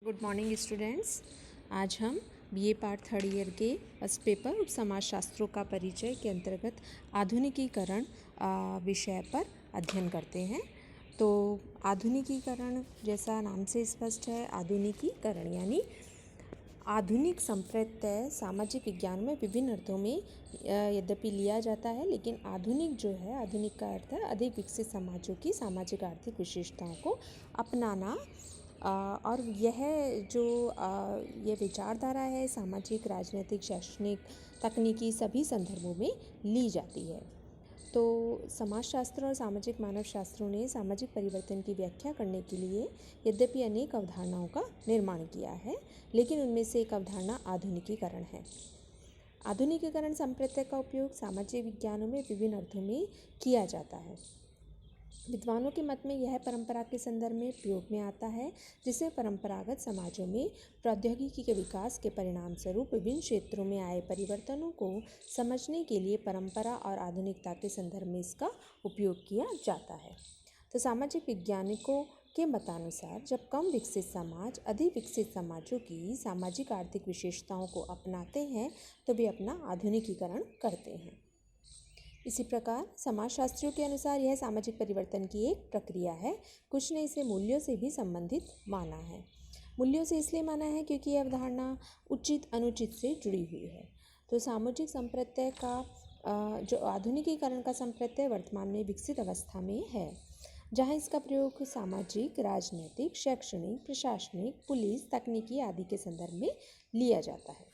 Good morning students. आज हम BA part third year के फर्स्ट पेपर उप समाजशास्त्रों का परिचय के अंतर्गत आधुनिकीकरण विषय पर अध्ययन करते हैं। तो आधुनिकीकरण जैसा नाम से स्पष्ट है, आधुनिकीकरण यानी आधुनिक संप्रत्यय सामाजिक विज्ञान में विभिन्न अर्थों में यद्यपि लिया जाता है, लेकिन आधुनिक जो है, आधुनिक का अर्थ है अधिक विकसित समाजों की सामाजिक आर्थिक विशेषताओं को अपनाना। और यह जो ये विचारधारा है सामाजिक, राजनीतिक, शैक्षणिक, तकनीकी सभी संदर्भों में ली जाती है। तो समाजशास्त्र और सामाजिक मानव शास्त्रों ने सामाजिक परिवर्तन की व्याख्या करने के लिए यद्यपि अनेक अवधारणाओं का निर्माण किया है, लेकिन उनमें से एक अवधारणा आधुनिकीकरण है। आधुनिकीकरण संप्रत्यय का उपयोग सामाजिक विज्ञानों में विभिन्न अर्थों में किया जाता है। विद्वानों के मत में यह परंपरा के संदर्भ में प्रयोग में आता है, जिसमें परंपरागत समाजों में प्रौद्योगिकी के विकास के परिणाम स्वरूप विभिन्न क्षेत्रों में आए परिवर्तनों को समझने के लिए परंपरा और आधुनिकता के संदर्भ में इसका उपयोग किया जाता है। तो सामाजिक वैज्ञानिकों के मतानुसार जब कम विकसित समाज अधिक विकसित समाजों की सामाजिक आर्थिक विशेषताओं को अपनाते हैं तो वे अपना आधुनिकीकरण करते हैं। इसी प्रकार समाजशास्त्रियों के अनुसार यह सामाजिक परिवर्तन की एक प्रक्रिया है। कुछ ने इसे मूल्यों से भी संबंधित माना है। मूल्यों से इसलिए माना है क्योंकि यह अवधारणा उचित अनुचित से जुड़ी हुई है। तो सामाजिक संप्रत्यय का जो आधुनिकीकरण का संप्रत्यय वर्तमान में विकसित अवस्था में है, जहाँ इसका प्रयोग सामाजिक, राजनीतिक, शैक्षणिक, प्रशासनिक, पुलिस, तकनीकी आदि के संदर्भ में लिया जाता है।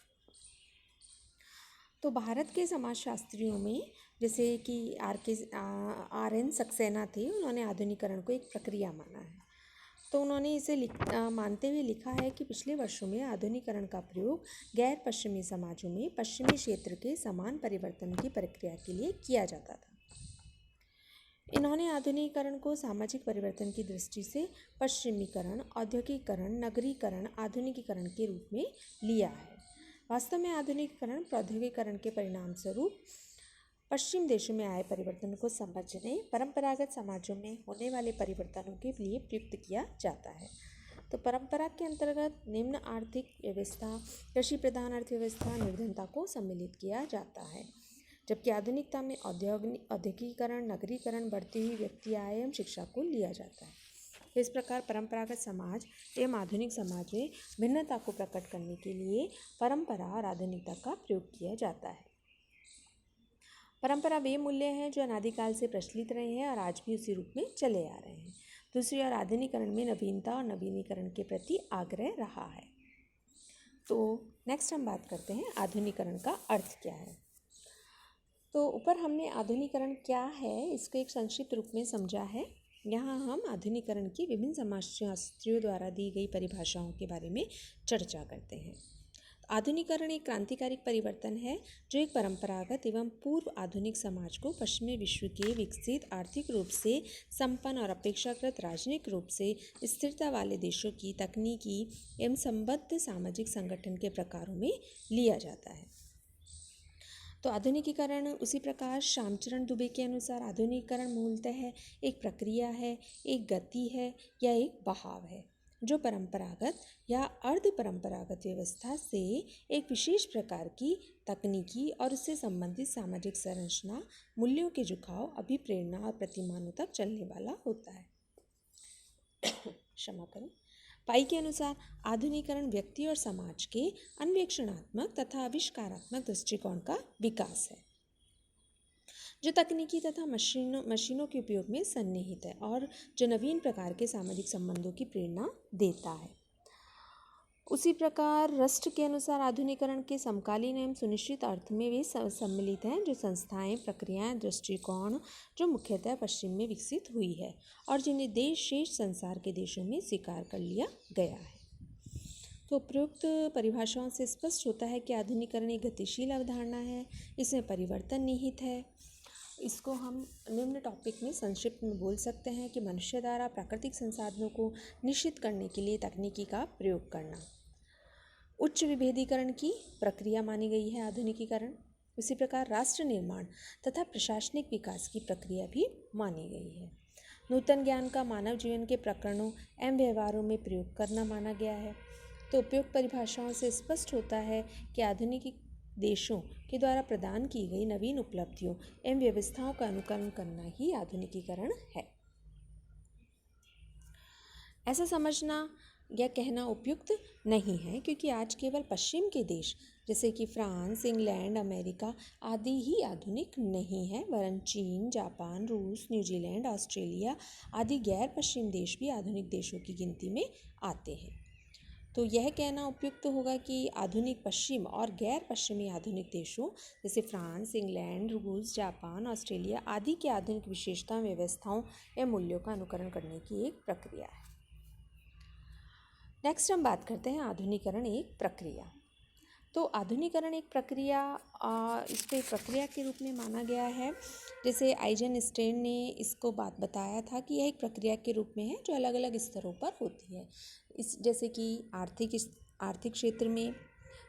तो भारत के समाजशास्त्रियों में जैसे कि आर.एन. सक्सेना थे, उन्होंने आधुनिकीकरण को एक प्रक्रिया माना है। तो उन्होंने इसे मानते हुए लिखा है कि पिछले वर्षों में आधुनिकीकरण का प्रयोग गैर पश्चिमी समाजों में पश्चिमी क्षेत्र के समान परिवर्तन की प्रक्रिया के लिए किया जाता था। इन्होंने आधुनिकीकरण को सामाजिक परिवर्तन की दृष्टि से पश्चिमीकरण, औद्योगिकीकरण, नगरीकरण, आधुनिकीकरण के रूप में लिया है। वास्तव में आधुनिकीकरण प्रौद्योगिकीकरण के परिणाम स्वरूप पश्चिम देशों में आए परिवर्तनों को समझने, परंपरागत समाजों में होने वाले परिवर्तनों के लिए प्रयुक्त किया जाता है। तो परंपरा के अंतर्गत निम्न आर्थिक व्यवस्था, कृषि प्रधान अर्थव्यवस्था, निर्धनता को सम्मिलित किया जाता है, जबकि आधुनिकता में औद्योगिकीकरण, नगरीकरण, बढ़ती हुई व्यक्ति आय एवं शिक्षा को लिया जाता है। इस प्रकार परंपरागत समाज एवं आधुनिक समाज में भिन्नता को प्रकट करने के लिए परंपरा और आधुनिकता का प्रयोग किया जाता है। परंपरा वे मूल्य हैं जो अनादिकाल से प्रचलित रहे हैं और आज भी उसी रूप में चले आ रहे हैं। दूसरी ओर आधुनिकीकरण में नवीनता और नवीनीकरण के प्रति आग्रह रहा है। तो नेक्स्ट हम बात करते हैं आधुनिकीकरण का अर्थ क्या है। तो ऊपर हमने आधुनिकीकरण क्या है इसको एक संक्षिप्त रूप में समझा है। यहाँ हम आधुनिकीकरण की विभिन्न समाजशास्त्रियों द्वारा दी गई परिभाषाओं के बारे में चर्चा करते हैं। आधुनिकीकरण एक क्रांतिकारी परिवर्तन है जो एक परंपरागत एवं पूर्व आधुनिक समाज को पश्चिमी विश्व के विकसित, आर्थिक रूप से संपन्न और अपेक्षाकृत राजनीतिक रूप से स्थिरता वाले देशों की तकनीकी एवं संबद्ध सामाजिक संगठन के प्रकारों में लिया जाता है। तो आधुनिकीकरण उसी प्रकार श्यामचरण दुबे के अनुसार आधुनिकीकरण मूलतः एक प्रक्रिया है, एक गति है या एक बहाव है जो परंपरागत या अर्ध परंपरागत व्यवस्था से एक विशेष प्रकार की तकनीकी और उससे संबंधित सामाजिक संरचना, मूल्यों के झुकाव, अभिप्रेरणा और प्रतिमानों तक चलने वाला होता है। क्षमा करें। पाई के अनुसार आधुनिकीकरण व्यक्ति और समाज के अन्वेषणात्मक तथा आविष्कारात्मक दृष्टिकोण का विकास है जो तकनीकी तथा मशीनों के उपयोग में सन्निहित है और जो नवीन प्रकार के सामाजिक संबंधों की प्रेरणा देता है। उसी प्रकार रस्ट के अनुसार आधुनिकीकरण के समकालीन एवं सुनिश्चित अर्थ में वे सम्मिलित हैं जो संस्थाएं, प्रक्रियाएं, दृष्टिकोण जो मुख्यतः पश्चिम में विकसित हुई है और जिन्हें देश शेष संसार के देशों में स्वीकार कर लिया गया है। तो उपयुक्त परिभाषाओं से स्पष्ट होता है कि आधुनिकीकरण एक गतिशील अवधारणा है, इसमें परिवर्तन निहित है। इसको हम निम्न टॉपिक में संक्षिप्त में बोल सकते हैं कि मनुष्य द्वारा प्राकृतिक संसाधनों को निश्चित करने के लिए तकनीकी का प्रयोग करना। उच्च विभेदीकरण की प्रक्रिया मानी गई है आधुनिकीकरण। उसी प्रकार राष्ट्र निर्माण तथा प्रशासनिक विकास की प्रक्रिया भी मानी गई है। नूतन ज्ञान का मानव जीवन के प्रकरणों एवं व्यवहारों में प्रयोग करना माना गया है। तो उपयुक्त परिभाषाओं से स्पष्ट होता है कि आधुनिक देशों के द्वारा प्रदान की गई नवीन उपलब्धियों एवं व्यवस्थाओं का अनुकरण करना ही आधुनिकीकरण है। ऐसा समझना या कहना उपयुक्त नहीं है, क्योंकि आज केवल पश्चिम के देश जैसे कि फ्रांस, इंग्लैंड, अमेरिका आदि ही आधुनिक नहीं है, वरन चीन, जापान, रूस, न्यूजीलैंड, ऑस्ट्रेलिया आदि गैर पश्चिम देश भी आधुनिक देशों की गिनती में आते हैं। तो यह कहना उपयुक्त होगा कि आधुनिक पश्चिम और गैर पश्चिमी आधुनिक देशों जैसे फ्रांस, इंग्लैंड, रूस, जापान, ऑस्ट्रेलिया आदि की आधुनिक विशेषताओं, व्यवस्थाओं या मूल्यों का अनुकरण करने की एक प्रक्रिया है। नेक्स्ट हम बात करते हैं आधुनिकीकरण एक प्रक्रिया। तो आधुनिकीकरण एक प्रक्रिया, इसको एक प्रक्रिया के रूप में माना गया है। जैसे आइजनस्टाइन ने इसको बात बताया था कि यह एक प्रक्रिया के रूप में है जो अलग अलग स्तरों पर होती है। जैसे कि आर्थिक क्षेत्र में,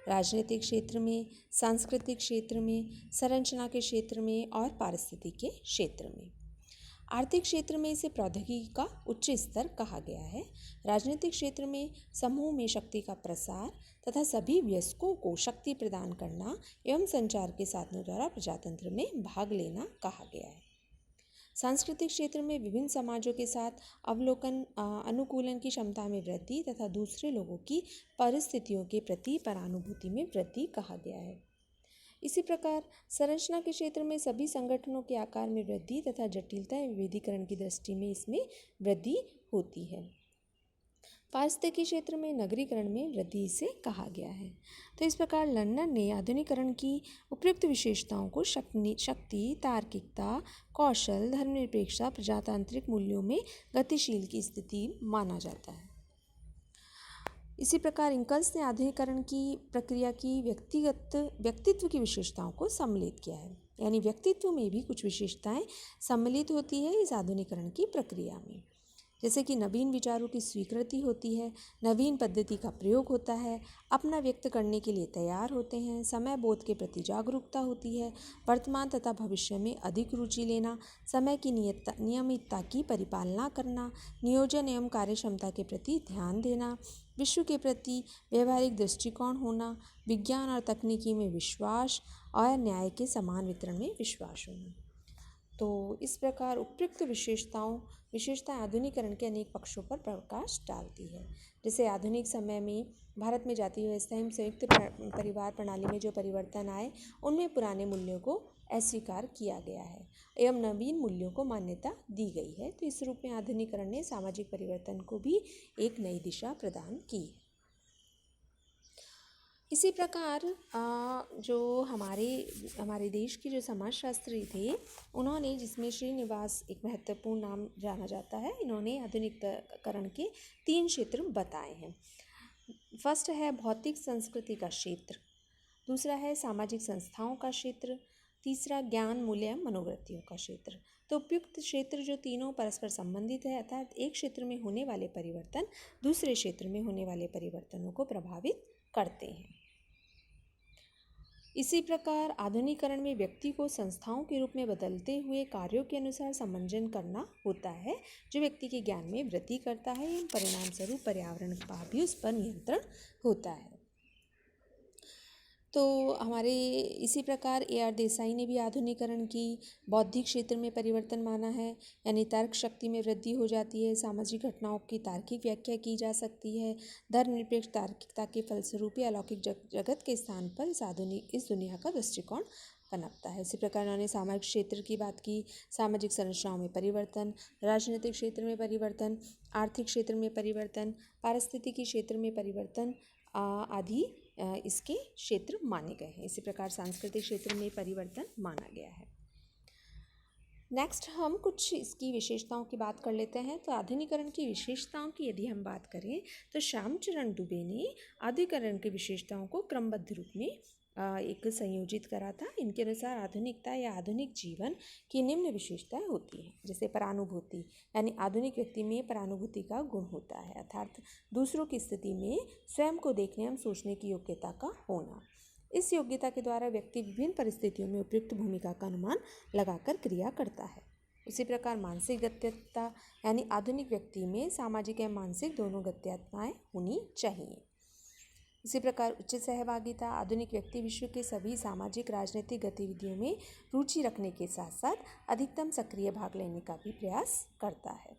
राजनीतिक क्षेत्र में, सांस्कृतिक क्षेत्र में, संरचना के क्षेत्र में और पारिस्थितिक के क्षेत्र में। आर्थिक क्षेत्र में इसे प्रौद्योगिकी का उच्च स्तर कहा गया है। राजनीतिक क्षेत्र में समूह में शक्ति का प्रसार तथा सभी वयस्कों को शक्ति प्रदान करना एवं संचार के साधनों द्वारा प्रजातंत्र में भाग लेना कहा गया है। सांस्कृतिक क्षेत्र में विभिन्न समाजों के साथ अनुकूलन की क्षमता में वृद्धि तथा दूसरे लोगों की परिस्थितियों के प्रति परानुभूति में वृद्धि कहा गया है। इसी प्रकार संरचना के क्षेत्र में सभी संगठनों के आकार में वृद्धि तथा जटिलता एवं विविधीकरण की दृष्टि में इसमें वृद्धि होती है। पारिस्थितिकी क्षेत्र में नगरीकरण में वृद्धि इसे कहा गया है। तो इस प्रकार लंदन ने आधुनिकीकरण की उपयुक्त विशेषताओं को शक्ति, तार्किकता, कौशल, धर्मनिरपेक्षता, प्रजातांत्रिक मूल्यों में गतिशील की स्थिति माना जाता है। इसी प्रकार इंकल्स ने आधुनिकीकरण की प्रक्रिया की व्यक्तित्व की विशेषताओं को सम्मिलित किया है, यानी व्यक्तित्व में भी कुछ विशेषताएं सम्मिलित होती है इस आधुनिकीकरण की प्रक्रिया में। जैसे कि नवीन विचारों की स्वीकृति होती है, नवीन पद्धति का प्रयोग होता है, अपना व्यक्त करने के लिए तैयार होते हैं, समय बोध के प्रति जागरूकता होती है, वर्तमान तथा भविष्य में अधिक रुचि लेना, समय की नियमितता की परिपालना करना, नियोजन एवं कार्यक्षमता के प्रति ध्यान देना, विश्व के प्रति व्यवहारिक दृष्टिकोण होना, विज्ञान और तकनीकी में विश्वास और न्याय के समान वितरण में विश्वास होना। तो इस प्रकार उपयुक्त विशेषताएं आधुनिकीकरण के अनेक पक्षों पर प्रकाश डालती है। जैसे आधुनिक समय में भारत में जाति व्यवस्था एवं संयुक्त परिवार प्रणाली में जो परिवर्तन आए, उनमें पुराने मूल्यों को अस्वीकार किया गया है एवं नवीन मूल्यों को मान्यता दी गई है। तो इस रूप में आधुनिकीकरण ने सामाजिक परिवर्तन को भी एक नई दिशा प्रदान की। इसी प्रकार जो हमारे देश के जो समाजशास्त्री थे, उन्होंने, जिसमें श्रीनिवास एक महत्वपूर्ण नाम जाना जाता है, इन्होंने आधुनिकीकरण के 3 क्षेत्र बताए हैं। फर्स्ट है भौतिक संस्कृति का क्षेत्र, दूसरा है सामाजिक संस्थाओं का क्षेत्र, तीसरा ज्ञान, मूल्य, मनोवृत्तियों का क्षेत्र। तो उपयुक्त क्षेत्र जो तीनों परस्पर संबंधित है, अर्थात एक क्षेत्र में होने वाले परिवर्तन दूसरे क्षेत्र में होने वाले परिवर्तनों को प्रभावित करते हैं। इसी प्रकार आधुनिकीकरण में व्यक्ति को संस्थाओं के रूप में बदलते हुए कार्यों के अनुसार समंजन करना होता है, जो व्यक्ति के ज्ञान में वृद्धि करता है एवं परिणाम स्वरूप पर्यावरण का भी उस पर नियंत्रण होता है। तो हमारे इसी प्रकार A.R. देसाई ने भी आधुनिकीकरण की बौद्धिक क्षेत्र में परिवर्तन माना है, यानी तर्क शक्ति में वृद्धि हो जाती है, सामाजिक घटनाओं की तार्किक व्याख्या की जा सकती है, धर्मनिरपेक्ष तार्किकता के फलस्वरूप अलौकिक जगत के स्थान पर इस दुनिया का दृष्टिकोण पनपता है। इसी प्रकार उन्होंने सामाजिक क्षेत्र की बात की, सामाजिक संरचनाओं में परिवर्तन, राजनीतिक क्षेत्र में परिवर्तन, आर्थिक क्षेत्र में परिवर्तन, पारिस्थितिकी क्षेत्र में परिवर्तन आदि इसके क्षेत्र माने गए हैं। इसी प्रकार सांस्कृतिक क्षेत्र में परिवर्तन माना गया है। नेक्स्ट हम कुछ इसकी विशेषताओं की बात कर लेते हैं। तो आधुनिकीकरण की विशेषताओं की यदि हम बात करें तो श्यामचरण दुबे ने आधुनिकीकरण की विशेषताओं को क्रमबद्ध रूप में एक संयोजित करा था। इनके अनुसार आधुनिकता या आधुनिक जीवन की निम्न विशेषताएं होती हैं। जैसे परानुभूति, यानी आधुनिक व्यक्ति में परानुभूति का गुण होता है, अर्थात दूसरों की स्थिति में स्वयं को देखने एवं सोचने की योग्यता का होना। इस योग्यता के द्वारा व्यक्ति विभिन्न परिस्थितियों में उपयुक्त भूमिका का अनुमान लगाकर क्रिया करता है। उसी प्रकार मानसिक गत्यता, यानी आधुनिक व्यक्ति में सामाजिक एवं मानसिक दोनों गत्यताएं होनी चाहिए। इसी प्रकार उच्च सहभागिता आधुनिक व्यक्ति विश्व के सभी सामाजिक राजनीतिक गतिविधियों में रुचि रखने के साथ साथ अधिकतम सक्रिय भाग लेने का भी प्रयास करता है।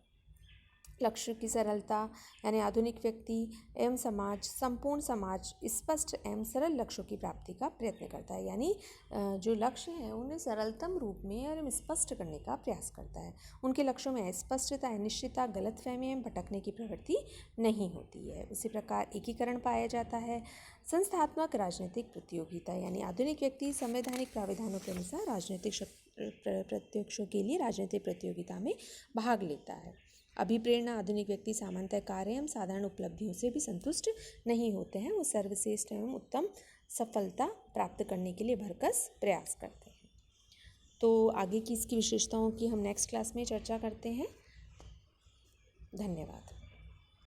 लक्ष्य की सरलता यानी आधुनिक व्यक्ति एवं समाज संपूर्ण समाज स्पष्ट एवं सरल लक्ष्यों की प्राप्ति का प्रयत्न करता है, यानी जो लक्ष्य हैं उन्हें सरलतम रूप में और स्पष्ट करने का प्रयास करता है। उनके लक्ष्यों में अस्पष्टता अनिश्चितता गलतफहमी एवं भटकने की प्रवृत्ति नहीं होती है। उसी प्रकार एकीकरण पाया जाता है। संस्थात्मक राजनीतिक प्रतियोगिता यानी आधुनिक व्यक्ति संवैधानिक प्रावधानों के अनुसार राजनीतिक प्रत्योक्षों के लिए राजनीतिक प्रतियोगिता में भाग लेता है। अभिप्रेरणा आधुनिक व्यक्ति सामान्यतः कार्य एवं साधारण उपलब्धियों से भी संतुष्ट नहीं होते हैं, वो सर्वश्रेष्ठ एवं उत्तम सफलता प्राप्त करने के लिए भरकस प्रयास करते हैं। तो आगे की इसकी विशेषताओं की हम नेक्स्ट क्लास में चर्चा करते हैं। धन्यवाद।